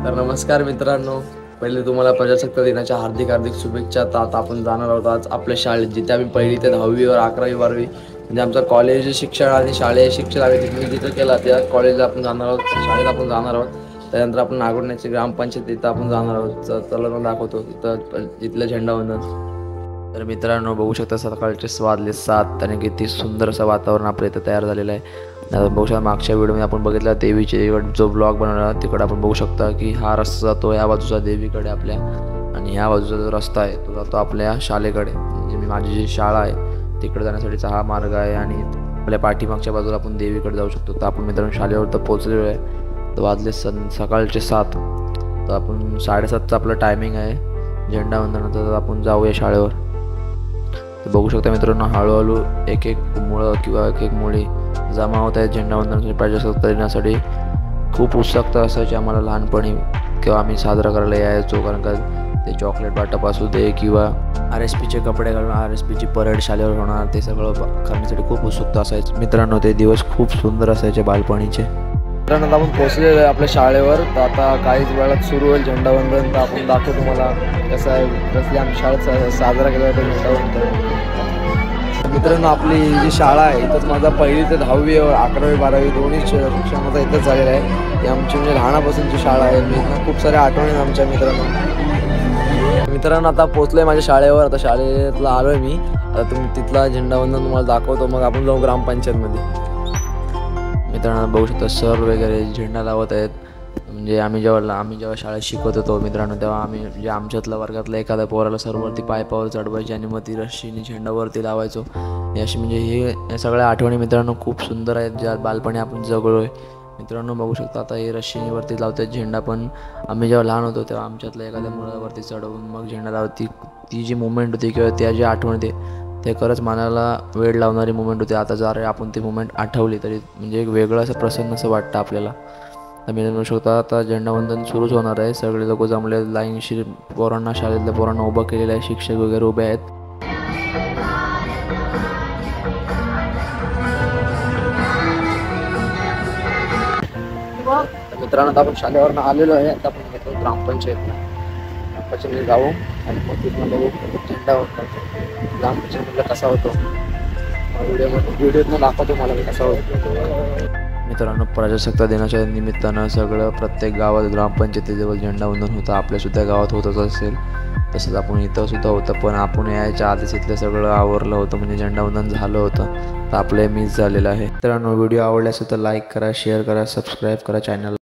तर नमस्कार मित्रांनो, पहिले तुम्हाला प्रजासत्ताक दिनाच्या हार्दिक हार्दिक शुभेच्छा. तर आता आपण जाणार आहोत आज आपल्या शाळेत, जिथे आम्ही 1ली ते 10वी वर 11वी 12वी म्हणजे आमचं कॉलेज शिक्षण आणि शालेय शिक्षण आम्ही तिथे जिथं केला त्या कॉलेजला आपण जाणार आहोत, शाळेत आपण जाणार आहोत. त्यानंतर आपण नागोडण्याची ग्रामपंचायत तिथं आपण जाणार आहोत. चला मग दाखवतो तिथं तिथलं झेंडावंदन. तर मित्रांनो बघू शकता सकाळचे वाजले 7 आणि किती सुंदर असं वातावरण आपल्या इथं तयार झालेलं आहे. बघू शकता मागच्या व्हिडिओमध्ये आपण बघितला देवीचे जो ब्लॉग बनवला तिकडे आपण बघू शकता की हा रस्ता जातो या बाजूचा देवीकडे आपल्या, आणि ह्या बाजूचा जो रस्ता आहे तो जातो आपल्या शाळेकडे. म्हणजे माझी जी शाळा आहे तिकडे जाण्यासाठीचा हा मार्ग आहे आणि आपल्या पाठीमागच्या बाजूला आपण देवीकडे जाऊ शकतो. तर आपण मित्रांनो शाळेवर तर पोहोचलेलो आहे. तर वाजले सकाळचे 7. तर आपण 7:30चं आपलं टायमिंग आहे झेंडावंदनाचं. तर आपण जाऊया शाळेवर. तर बघू शकता मित्रांनो हळूहळू एक एक मुळं किंवा एक एक मुली जमा होत आहेत झेंडावंदनासाठी, प्रजासत्ताक दिनासाठी. खूप उत्सुकता असायची आम्हाला लहानपणी किंवा आम्ही साजरा करायला यायचो, कारण का ते चॉकलेट वाटप असू दे किंवा RSPचे कपडे घालून RSPची परेड शाळेवर होणार ते सगळं करण्यासाठी खूप उत्सुकता असायची. मित्रांनो ते दिवस खूप सुंदर असायचे बालपणीचे. मित्रांनो आपण पोहोचलेलो आहे आपल्या शाळेवर. तर आता काहीच वेळात सुरू होईल झेंडावंदन. तर आपण दाखवतो तुम्हाला कसं आहे, कसली आमच्या शाळेत साजरा केला जातो झेंडावंदन. मित्रांनो आपली जी शाळा आहे इथंच माझा 1ली ते 10वी 11वी 12वी दोन्ही शिक्षण माझा इथंच झालेलं आहे. ही आमची म्हणजे लहानापासूनची शाळा आहे. मी खूप साऱ्या आठवणी आहेत आमच्या मित्रांनो आता पोचलो आहे माझ्या शाळेवर. आता शाळेतला आलो आहे मी. आता तिथला झेंडावंदन तुम्हाला दाखवतो, मग आपण जाऊ ग्रामपंचायतमध्ये. मित्रांनो बघू शकता सर वगैरे झेंडा लावत आहेत. म्हणजे आम्ही जेव्हा शाळेत शिकत होतो मित्रांनो, तेव्हा आम्ही म्हणजे आमच्यातल्या वर्गातल्या एखाद्या पोराला सरवरती पायपावर चढवायचे आणि मग ती रश्शीने झेंडावरती लावायचो. हे अशी म्हणजे हे सगळ्या आठवणी मित्रांनो खूप सुंदर आहेत, ज्या बालपणी आपण जगलो आहे. मित्रांनो बघू शकता आता हे रश्शीवरती लावतात झेंडा, पण आम्ही जेव्हा लहान होतो तेव्हा आमच्यातल्या एखाद्या मुलावरती चढवून मग झेंडा लावती. ती जी मुवमेंट होती किंवा त्या जी आठवण होती ते खरंच मनाला वेळ लावणारी मुवमेंट होती. आता जर आपण ती मुवमेंट आठवली तरी म्हणजे एक वेगळं असं प्रसन्न असं वाटतं आपल्याला. तर मी म्हणू शकता आता झेंडावंदन सुरूच होणार आहे. सगळे लोक जमले लाईनशीर, पोरांना शाळेतल्या पोरांना उभं केलेलं आहे, शिक्षक वगैरे उभे आहेत. मित्रांनो आता आपण शाळेवरनं आलेलो आहे. आता आपण येतो ग्रामपंचायतला जाऊ आणि मग तिथून बघू झेंडावंदन ग्रामपंचायतला कसा होतो. व्हिडिओतनं दाखवतो मला कसा होतो. मित्रांनो प्रजासत्ताक दिनाच्या निमित्तानं सगळं प्रत्येक गावात ग्रामपंचायतीजवळ झेंडावंदन होतं. आपल्यासुद्धा गावात होतच असेल तसंच आपण इथं सुद्धा होतं, पण आपण यायच्या आधीच इथलं सगळं आवरलं होतं म्हणजे झेंडावंदन झालं होतं. तर आपलं मिस झालेलं आहे. मित्रांनो व्हिडिओ आवडला असेल तर लाईक करा, शेअर करा, सबस्क्राईब करा चॅनल.